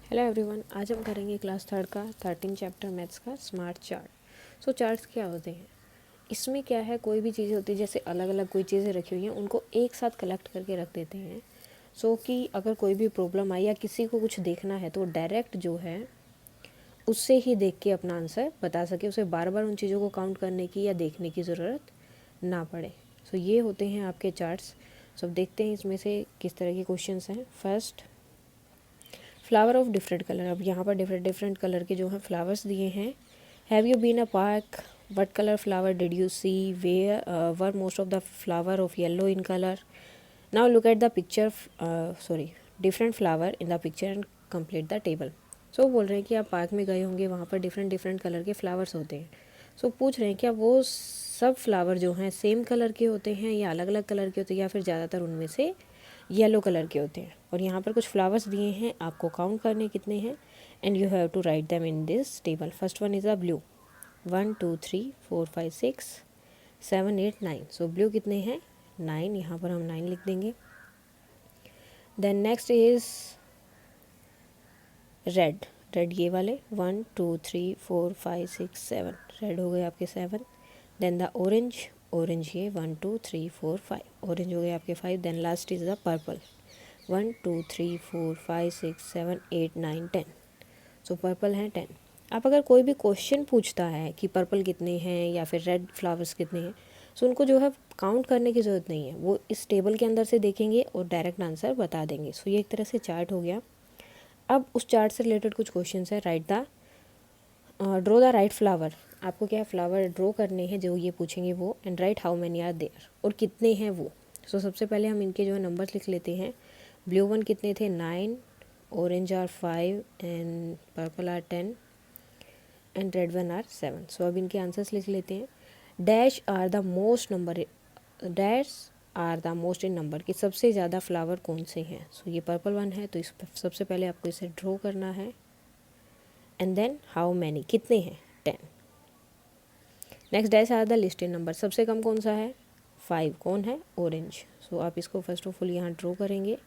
Hello everyone, आज हम करेंगे क्लास थर्ड का 13 चैप्टर मैथ्स का स्मार्ट चार्ट। सो चार्ट्स क्या होते हैं? इसमें क्या है, कोई भी चीज़ें होती है जैसे अलग अलग कोई चीज़ें रखी हुई हैं उनको एक साथ कलेक्ट करके रख देते हैं। सो कि अगर कोई भी प्रॉब्लम आई या किसी को कुछ देखना है तो डायरेक्ट जो है उससे ही देख के अपना आंसर बता सके, उसे बार बार उन चीज़ों को काउंट करने की या देखने की ज़रूरत ना पड़े। सो ये होते हैं आपके चार्ट्स। सो अब देखते हैं इसमें से किस तरह के क्वेश्चन हैं। First, flower of different colour. अब यहाँ पर डिफरेंट डिफरेंट कलर के जो है फ्लावर्स दिए हैं। Have you been a park, what colour flower did you see, where were most of the flower of yellow in colour, now look at the picture, different flower in the picture and complete the table. So बोल रहे हैं कि आप park में गए होंगे, वहाँ पर डिफरेंट डिफरेंट कलर के फ्लावर्स होते हैं। सो पूछ रहे हैं क्या वो सब फ्लावर जो हैं सेम कलर के होते हैं या अलग अलग कलर के होते हैं या फिर ज़्यादातर उनमें से येलो कलर के होते हैं। और यहाँ पर कुछ फ्लावर्स दिए हैं, आपको काउंट करने कितने हैं and you have to write them in this table. First one is a blue, 1 2 3 4 5 6 7 8 9। So blue कितने हैं? 9, यहाँ पर हम 9 लिख देंगे। Then next is red, red ये वाले 1 2 3 4 5 6 7, रेड हो गए आपके 7। देन द ऑरेंज, ऑरेंज ये 1 2 3 4 5, ऑरेंज हो गए आपके 5। Then last is the purple, 1 2 3 4 5 6 7 8 9 10। So purple हैं 10। आप अगर कोई भी क्वेश्चन पूछता है कि पर्पल कितने हैं या फिर रेड फ्लावर्स कितने हैं, सो उनको जो है काउंट करने की ज़रूरत नहीं है, वो इस टेबल के अंदर से देखेंगे और डायरेक्ट आंसर बता देंगे। सो ये एक तरह से चार्ट हो गया। अब उस चार्ट से रिलेटेड कुछ क्वेश्चन है। Right the draw the right flower. आपको क्या है, फ्लावर ड्रॉ करने हैं जो ये पूछेंगे वो। And write how many are there, और कितने हैं वो। सो सबसे पहले हम इनके जो है नंबर्स लिख लेते हैं। ब्लू वन कितने थे? 9, orange are 5 and purple are 10 and red one are 7। So अब इनके आंसर्स लिख लेते हैं। Dash are the most number, dash are the most in number, कि सबसे ज़्यादा फ्लावर कौन से हैं। सो ये पर्पल वन है तो इस सबसे पहले आपको इसे ड्रॉ करना है। एंड देन हाउ मैनी, कितने हैं? 10। Next dash are the least in number, सबसे कम कौन सा है? 5, कौन है? ऑरेंज। सो आप इसको फर्स्ट ऑफ ऑल यहाँ ड्रॉ करेंगे।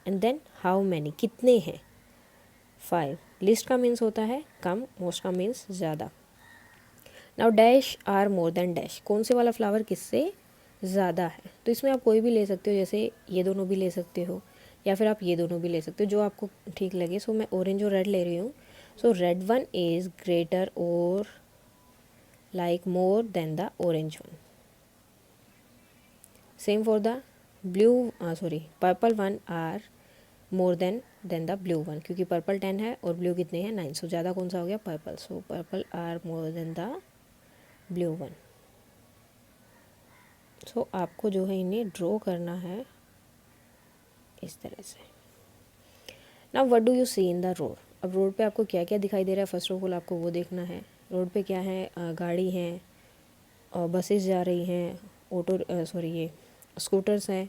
एंड देन हाउ मैनी, कितने हैं? 5। लिस्ट का मीन्स होता है कम, मोस्ट का मीन्स ज़्यादा। Now dash are more than dash, कौन से वाला फ्लावर किससे ज़्यादा है? तो इसमें आप कोई भी ले सकते हो, जैसे ये दोनों भी ले सकते हो या फिर आप ये दोनों भी ले सकते हो, जो आपको ठीक लगे। सो मैं ऑरेंज और रेड ले रही हूँ। सो रेड वन इज़ ग्रेटर और like more than the orange one. Same for the blue, purple one are more than the blue one, क्योंकि पर्पल 10 है और ब्लू कितने हैं? 9। सो ज़्यादा कौन सा हो गया? Purple. So purple are more than the blue one. So आपको जो है इन्हें ड्रॉ करना है इस तरह से। Now what do you see in the road. अब रोड पे आपको क्या क्या दिखाई दे रहा है, फर्स्ट ऑफ ऑल आपको वो देखना है। रोड पे क्या है? गाड़ी हैं और बसेस जा रही हैं, ये स्कूटर्स हैं,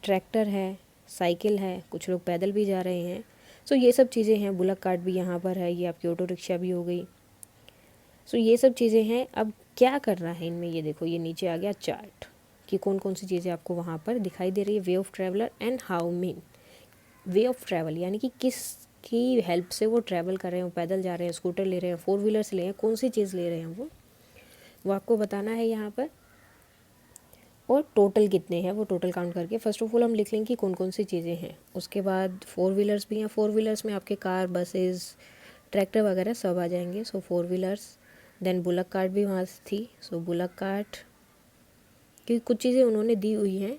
ट्रैक्टर है, साइकिल है, कुछ लोग पैदल भी जा रहे हैं। सो ये सब चीज़ें हैं। बुलक कार्ट भी यहाँ पर है, ये आपकी ऑटो रिक्शा भी हो गई। सो ये सब चीज़ें हैं। अब क्या करना है इनमें, ये देखो, ये नीचे आ गया चार्ट कि कौन कौन सी चीज़ें आपको वहाँ पर दिखाई दे रही है। Way of traveller and how mean, way of travel यानी कि किस की हेल्प से वो ट्रैवल कर रहे हैं, पैदल जा रहे हैं, स्कूटर ले रहे हैं, 4 व्हीलर्स ले रहे हैं, कौन सी चीज़ ले रहे हैं वो आपको बताना है यहाँ पर। और टोटल कितने हैं वो टोटल काउंट करके फर्स्ट ऑफ ऑल हम लिख लेंगे कि कौन कौन सी चीज़ें हैं। उसके बाद 4 व्हीलर्स भी हैं। 4 व्हीलर्स में आपके कार, बसेस, ट्रैक्टर वगैरह सब आ जाएंगे। सो 4 व्हीलर्स। देन बुलक कार्ट भी वहाँ थी। सो बुलक कार्ट, क्योंकि कुछ चीज़ें उन्होंने दी हुई हैं,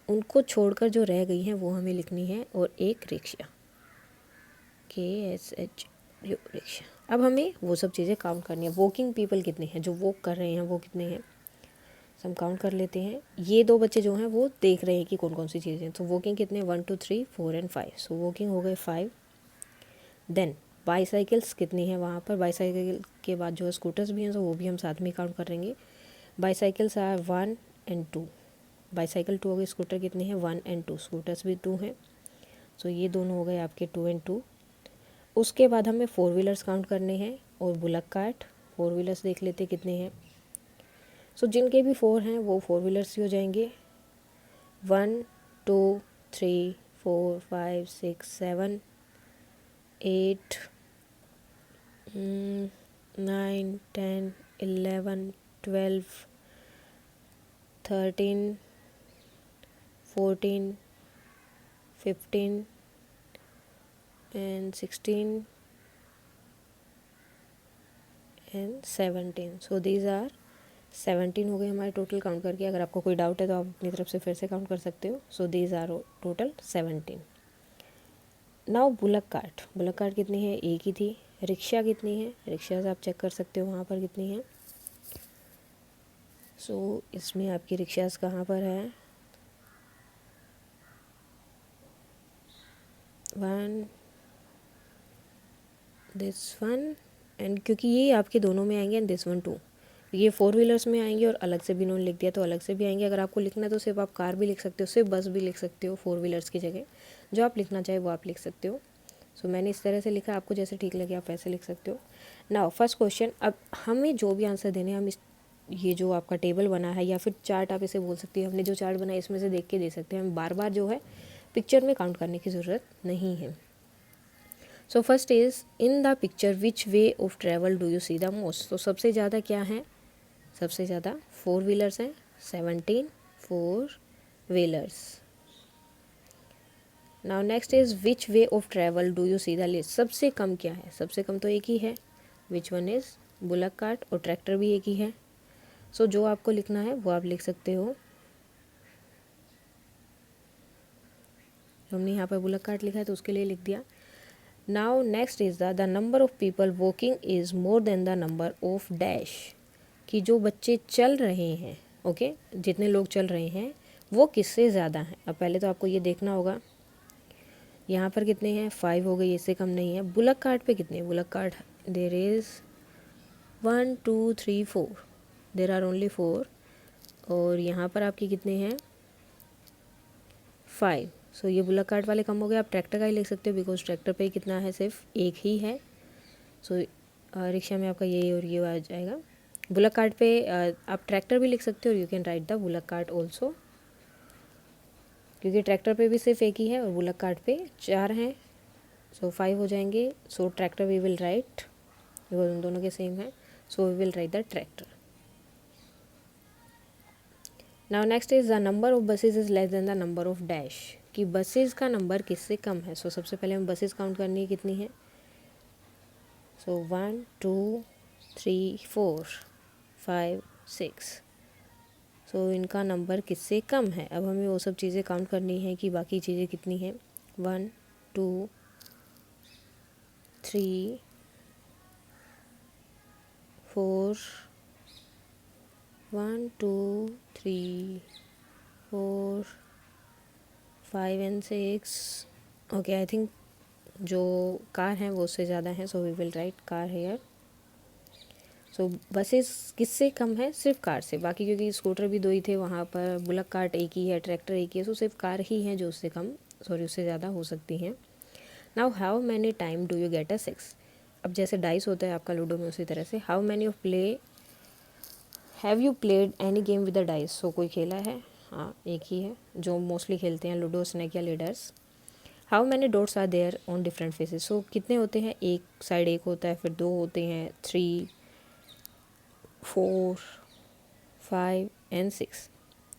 उनको छोड़कर जो रह गई हैं वो हमें लिखनी है। और एक रिक्शा, KSH रिक्शा। अब हमें वो सब चीज़ें काउंट करनी है। वॉकिंग पीपल कितने हैं, जो वॉक कर रहे हैं वो कितने हैं, हम काउंट कर लेते हैं। ये 2 बच्चे जो हैं वो देख रहे हैं कि कौन कौन सी चीज़ें हैं। तो वॉकिंग कितने? 1 2 3 4 एंड 5। सो वॉकिंग हो गए 5। देन बाईसाइकिल्स कितनी हैं वहाँ पर? बाईसाइकिल के बाद जो है स्कूटर्स भी हैं, तो वो भी हम साथ में काउंट करेंगे। बाईसाइकिल्स आर 1 एंड 2, बाईसाइकिल 2 हो गए। स्कूटर कितने हैं? 1 एंड 2, स्कूटर्स भी 2 हैं। सो ये दोनों हो गए आपके 2 एंड 2। उसके बाद हमें 4 व्हीलर्स काउंट करने हैं और बुलक कार्ट। 4 व्हीलर्स देख लेते कितने हैं। सो जिनके भी 4 हैं वो 4 व्हीलर्स ही हो जाएंगे। 1 2 3 4 5 6 7 8 9 10 11 12 13 14 15 and 16 and 17. So these are 17 हो गए हमारे टोटल काउंट करके. अगर आपको कोई डाउट है तो आप अपनी तरफ से फिर से काउंट कर सकते हो. So these are total 17. Now bullock cart. Bullock cart कितनी है? एक ही थी. रिक्शा कितनी है? रिक्शा आप चेक कर सकते हो वहाँ पर कितनी है. सो इसमें आपकी रिक्शास कहाँ पर है? 1 दिस 1 एंड क्योंकि ये आपके दोनों में आएंगे एंड दिस 1 2. ये 4 व्हीलर्स में आएंगे और अलग से भी इन्होंने लिख दिया तो अलग से भी आएंगे. अगर आपको लिखना है तो सिर्फ आप कार भी लिख सकते हो, सिर्फ बस भी लिख सकते हो 4 व्हीलर्स की जगह. जो आप लिखना चाहे वो आप लिख सकते हो. सो मैंने इस तरह से लिखा, आपको जैसे ठीक लगे आप वैसे लिख सकते हो. Now first question. अब हमें जो भी आंसर देने हैं हम ये जो आपका टेबल बना है या फिर चार्ट आप इसे बोल सकते हो, हमने जो चार्ट बनाया इसमें से देख के दे सकते हैं. हम बार बार जो है पिक्चर में काउंट करने की ज़रूरत नहीं है. So first is in the picture which way of travel do you see the most. तो सबसे ज़्यादा क्या है? सबसे ज़्यादा 4 व्हीलर्स हैं. 17 4 wheelers. Now next is which way of travel do you see the list. सबसे कम क्या है? सबसे कम तो एक ही है. Which one is bullock cart. और ट्रैक्टर भी एक ही है. सो जो आपको लिखना है वो आप लिख सकते हो. हमने यहाँ पर बुलक कार्ट लिखा है तो उसके लिए लिख दिया. Now next is the number of people walking is more than the number of dash. कि जो बच्चे चल रहे हैं, ओके, जितने लोग चल रहे हैं वो किससे ज़्यादा हैं. अब पहले तो आपको ये देखना होगा यहाँ पर कितने हैं. 5 हो गई, इससे कम नहीं है. बुलक कार्ट पे कितने? Bullock cart there is 1 2 3 4. There are only 4. और यहाँ पर आपके कितने हैं? 5. सो ये बुलक कार्ट वाले कम हो गए. आप ट्रैक्टर का ही लिख सकते हो बिकॉज ट्रैक्टर पे कितना है? सिर्फ एक ही है. सो रिक्शा में आपका ये और ये आ जाएगा. बुलक कार्ट पे आप ट्रैक्टर भी लिख सकते हो. You can right the bullock cart also, क्योंकि ट्रैक्टर पे भी सिर्फ एक ही है और बुलक कार्ट पे 4 हैं. सो 5 हो जाएंगे. So tractor we will write because उन दोनों के सेम है. So we will write the tractor. Now next is the number of buses is less than the number of dash. कि बसेज का नंबर किससे कम है. सो सबसे पहले हमें बसेज काउंट करनी है कितनी है. सो 1 2 3 4 5 6. सो इनका नंबर किससे कम है. अब हमें वो सब चीज़ें काउंट करनी है कि बाकी चीज़ें कितनी हैं. 1 2 3 4 1 2 3 4 5 एंड 6. ओके, आई थिंक जो कार हैं वो उससे ज़्यादा हैं. So we will write car here. सो बसेस किससे कम है? सिर्फ कार से. बाकी क्योंकि स्कूटर भी 2 ही थे वहाँ पर, बुलक कार्ट एक ही है, ट्रैक्टर एक ही है. सो सिर्फ कार ही हैं जो उससे कम उससे ज़्यादा हो सकती हैं. Now how many time do you get a 6. अब जैसे डाइस होता है आपका लूडो में, उसी तरह से how many of play have you played any game with the dice. So कोई खेला है? हाँ, एक ही है जो मोस्टली खेलते हैं, लूडो, स्नैक या ladders. How many dots are there on different faces. So कितने होते हैं? एक साइड एक होता है, फिर 2 होते हैं, 3 4 5 एंड 6.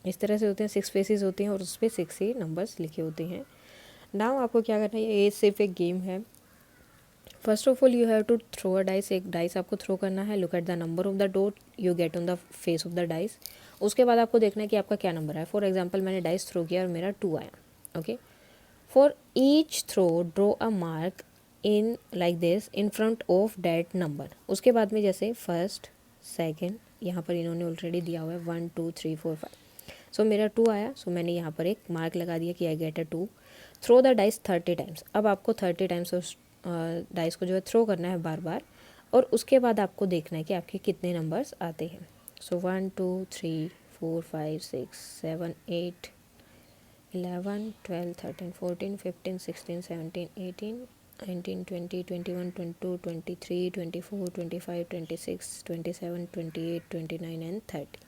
इस तरह से होते हैं. 6 फेसेस होते हैं और उस पर 6 ही नंबर्स लिखे होते हैं. नाउ आपको क्या करना है, ये सिर्फ एक गेम है. First of all you have to throw a dice. एक डाइस आपको थ्रो करना है. Look at the number of the dot you get on the face of the dice. उसके बाद आपको देखना है कि आपका क्या नंबर है. फॉर एग्जाम्पल मैंने डाइस थ्रो किया और मेरा 2 आया. Okay, for each throw draw a mark in like this in front of that number. उसके बाद में जैसे फर्स्ट सेकेंड, यहाँ पर इन्होंने ऑलरेडी दिया हुआ है 1 2 3 4 5. सो मेरा 2 आया. सो मैंने यहाँ पर एक मार्क लगा दिया कि I get a 2. Throw the dice 30 times. अब आपको 30 टाइम्स उस डाइस को जो है थ्रो करना है बार बार. और उसके बाद आपको देखना है कि आपके कितने नंबर्स आते हैं. सो 1 2 3 4 5 6 7 8 11 12 13 14 15 16 17 18 19 20 21 22 23 24 25 26 27 28 29 एंड 30.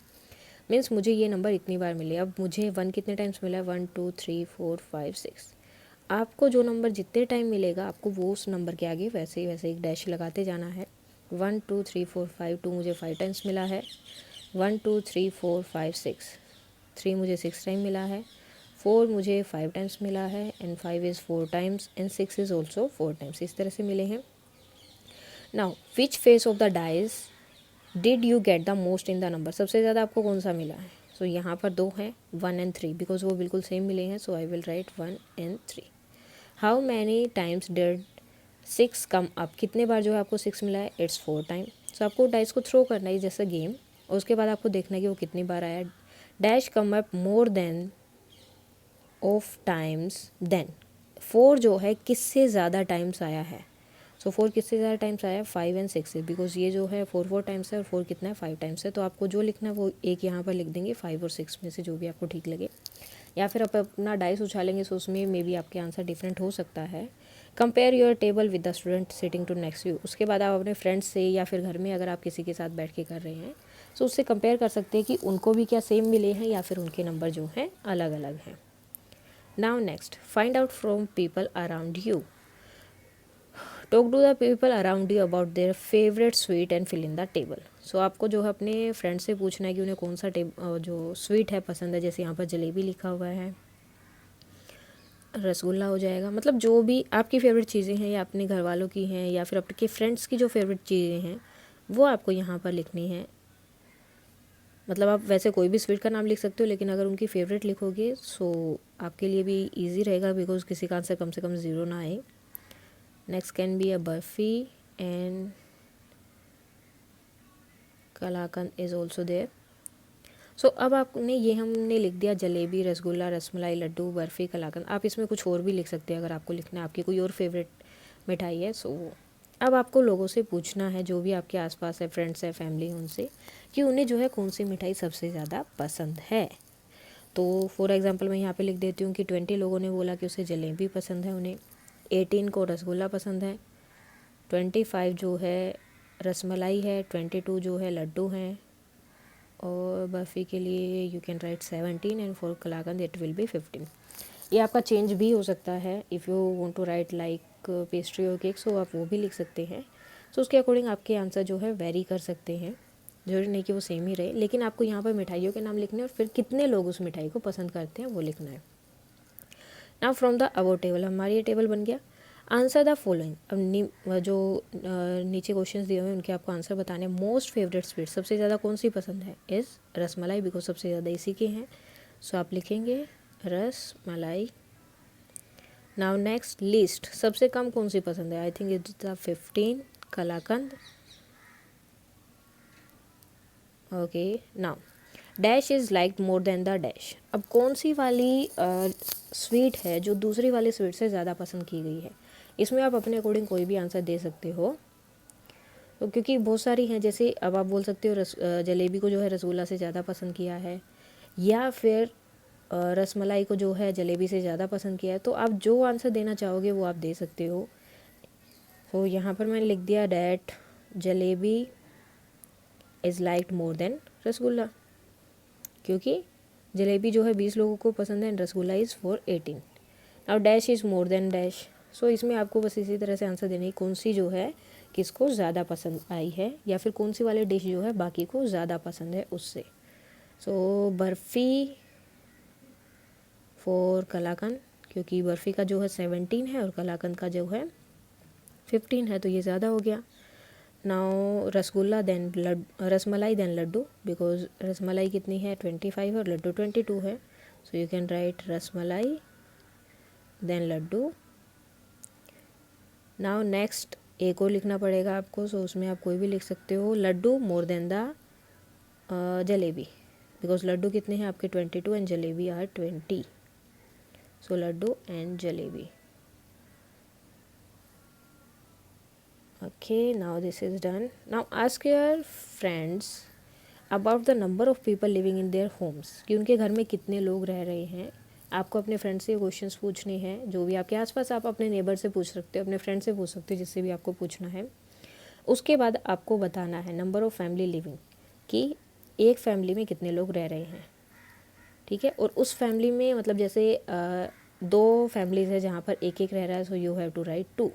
मीन्स मुझे ये नंबर इतनी बार मिले. अब मुझे 1 कितने टाइम्स मिला है? 1 2 3 4 5 6. आपको जो नंबर जितने टाइम मिलेगा आपको वो उस नंबर के आगे वैसे ही वैसे एक डैश लगाते जाना है। 1 2 3 4 5, 2 मुझे 5 टाइम्स मिला है। 1 2 3 4 5 6, 3 मुझे 6 टाइम मिला है। 4 मुझे 5 टाइम्स मिला है and 5 is 4 times and 6 is also 4 times. इस तरह से मिले हैं। Now which face of the dice did you get the most in the number, सबसे ज़्यादा आपको कौन सा मिला है। सो यहाँ पर 2 हैं, 1 एंड 3, बिकॉज वो बिल्कुल सेम मिले हैं। So I will write 1 and 3। How many times did 6 come up, कितने बार जो है आपको 6 मिला है, इट्स 4 टाइम। सो आपको डाइस को थ्रो करना है जैसे गेम, और उसके बाद आपको देखना है कि वो कितनी बार आया। Dash come up more than of times than, 4 जो है किससे ज़्यादा टाइम्स आया है। सो 4 किससे ज़्यादा टाइम्स आया है, 5 एंड 6 से, बिकॉज ये जो है 4 टाइम्स है और 4 कितना है, 5 टाइम्स है। तो आपको जो लिखना है वो एक यहाँ पर लिख देंगे, 5 और 6 में से जो भी आपको ठीक लगे, या फिर आप अपना डाइस उछालेंगे सो उसमें मे बी आपके आंसर डिफरेंट हो सकता है। Compare your table with the student sitting to next you, उसके बाद आप अपने फ्रेंड्स से या फिर घर में अगर आप किसी के साथ बैठ के कर रहे हैं तो उससे कंपेयर कर सकते हैं कि उनको भी क्या सेम मिले हैं या फिर उनके नंबर जो हैं अलग अलग हैं। Now next, find out from people around you. Talk to the people around you about their favourite sweet and fill in the table. So आपको जो है अपने फ्रेंड से पूछना है कि उन्हें कौन सा जो स्वीट है पसंद है। जैसे यहाँ पर जलेबी लिखा हुआ है, रसगुल्ला हो जाएगा, मतलब जो भी आपकी फ़ेवरेट चीज़ें हैं या अपने घर वालों की हैं या फिर आपके फ्रेंड्स की जो फेवरेट चीज़ें हैं वो आपको यहाँ पर लिखनी है। मतलब आप वैसे कोई भी स्वीट का नाम लिख सकते हो, लेकिन अगर उनकी फ़ेवरेट लिखोगे सो आपके लिए भी ईजी रहेगा, बिकॉज किसी का आंसर कम से कम 0 ना आए। Next can be a barfi and kalakand is also there. So अब आपने ये हमने लिख दिया जलेबी, रसगुल्ला, रसमलाई, लड्डू, बर्फ़ी, कलाकंद। आप इसमें कुछ और भी लिख सकते हैं अगर आपको लिखना है, आपकी कोई और फेवरेट मिठाई है। सो अब आपको लोगों से पूछना है, जो भी आपके आसपास है, फ्रेंड्स है, फैमिली, उनसे कि उन्हें जो है कौन सी मिठाई सबसे ज़्यादा पसंद है। तो फॉर एग्ज़ाम्पल मैं यहाँ पे लिख देती हूँ कि 20 लोगों ने बोला कि उसे जलेबी पसंद है, उन्हें 18 को रसगुल्ला पसंद है, 25 जो है रसमलाई है, 22 जो है लड्डू हैं, और बर्फ़ी के लिए you can write 17 and for kalakand it will be 15। ये आपका चेंज भी हो सकता है, if you want to write like pastry और केक सो आप वो भी लिख सकते हैं। सो उसके अकॉर्डिंग आपके आंसर जो है वेरी कर सकते हैं, जरूरी नहीं कि वो सेम ही रहे, लेकिन आपको यहाँ पर मिठाइयों के नाम लिखने और फिर कितने लोग उस मिठाई को पसंद करते हैं वो लिखना है। Now from the above table, हमारी ये टेबल बन गया। आंसर द फॉलोइंग, अब जो नीचे क्वेश्चंस दिए हुए हैं उनके आपको आंसर बताने हैं। मोस्ट फेवरेट स्वीट, सबसे ज़्यादा कौन सी पसंद है, इज़ रसमलाई, बिकॉज सबसे ज़्यादा इसी के हैं। सो आप लिखेंगे रसमलाई। नाउ नेक्स्ट, लीस्ट, सबसे कम कौन सी पसंद है, I think it's the 15, kalakand. Okay, now dash is like more than the dash, अब कौन सी वाली स्वीट है जो दूसरी वाली स्वीट से ज़्यादा पसंद की गई है। इसमें आप अपने अकॉर्डिंग कोई भी आंसर दे सकते हो, तो क्योंकि बहुत सारी हैं। जैसे अब आप बोल सकते हो जलेबी को जो है रसगुल्ला से ज़्यादा पसंद किया है, या फिर रसमलाई को जो है जलेबी से ज़्यादा पसंद किया है। तो आप जो आंसर देना चाहोगे वो आप दे सकते हो। तो यहाँ पर मैंने लिख दिया that jalebi is liked more than rasgulla, क्योंकि जलेबी जो है 20 लोगों को पसंद है and rasgulla is for 18। Now dash is more than dash. So इसमें आपको बस इसी तरह से आंसर देने की कौन सी जो है किसको ज़्यादा पसंद आई है, या फिर कौन सी वाली डिश जो है बाकी को ज़्यादा पसंद है उससे। सो बर्फ़ी फॉर कलाकंद, क्योंकि बर्फ़ी का जो है 17 है और कलाकंद का जो है 15 है, तो ये ज़्यादा हो गया। Now rasgulla then rasmalai then laddu, because rasmalai कितनी है 25 और लड्डू 22 है। So you can write rasmalai then laddu. Now next एक और लिखना पड़ेगा आपको, सो उसमें आप कोई भी लिख सकते हो, laddu more than the jalebi, because laddu कितने हैं आपके 22 and jalebi are 20। So laddu and jalebi. Okay, now this is done. Now ask your friends about the number of people living in their homes, कि उनके घर में कितने लोग रह रहे हैं। आपको अपने फ्रेंड से क्वेश्चंस पूछने हैं, जो भी आपके आसपास, आप अपने नेबर से पूछ सकते हो, अपने फ्रेंड से पूछ सकते हो, जिससे भी आपको पूछना है। उसके बाद आपको बताना है नंबर ऑफ़ फैमिली लिविंग, कि एक फैमिली में कितने लोग रह रहे हैं, ठीक है। और उस फैमिली में मतलब जैसे 2 फैमिलीज़ है जहाँ पर एक एक रह रहा है, so you have to write 2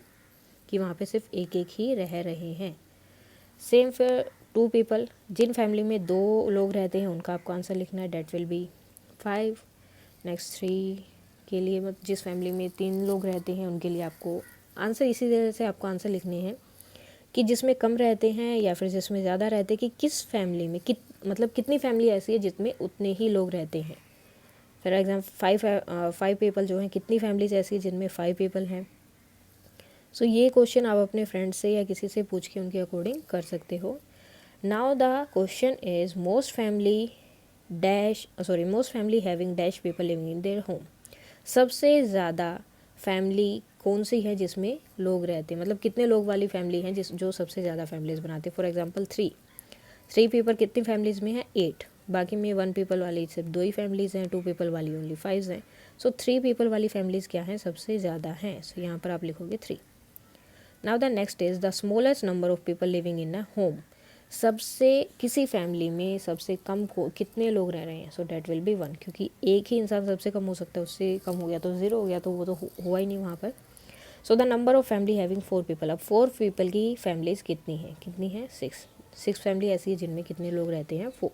कि वहाँ पे सिर्फ एक एक ही रह रहे हैं। सेम फिर 2 पीपल, जिन फैमिली में 2 लोग रहते हैं उनका आपको आंसर लिखना है, डेट विल बी 5। नेक्स्ट 3 के लिए जिस फैमिली में 3 लोग रहते हैं उनके लिए आपको आंसर इसी तरह से आपको आंसर लिखने हैं कि जिसमें कम रहते हैं या फिर जिसमें ज़्यादा रहते हैं कि किस फैमिली में मतलब कितनी फैमिली ऐसी है जिसमें उतने ही लोग रहते हैं। फॉर एग्जाम्पल 5 पीपल जो हैं, कितनी फैमिलीज ऐसी है जिनमें 5 पीपल हैं। सो ये क्वेश्चन आप अपने फ्रेंड से या किसी से पूछ के उनके अकॉर्डिंग कर सकते हो। Now the question is most family having dash people living in their home. सबसे ज़्यादा फैमिली कौन सी है जिसमें लोग रहते हैं, मतलब कितने लोग वाली फैमिली है जो सबसे ज़्यादा फैमिलीज बनाते हैं। फॉर एग्जांपल 3 पीपल कितनी फैमिलीज़ में है 8, बाकी में 1 पीपल वाली सिर्फ 2 ही फैमिलीज़ हैं, 2 पीपल वाली ओनली 5 हैं। सो 3 पीपल वाली फैमिलीज़ क्या हैं, सबसे ज़्यादा हैं। सो यहाँ पर आप लिखोगे 3। Now the next is the smallest number of people living in a home. सबसे किसी फैमिली में सबसे कम को कितने लोग रह रहे हैं, सो डैट विल बी 1, क्योंकि एक ही इंसान सबसे कम हो सकता है, उससे कम हो गया तो 0 हो गया, तो वो तो हुआ ही नहीं वहाँ पर। So the number of family having 4 people. अब 4 पीपल की फैमिलीज़ कितनी है 6 फैमिली ऐसी है जिनमें कितने लोग रहते हैं 4।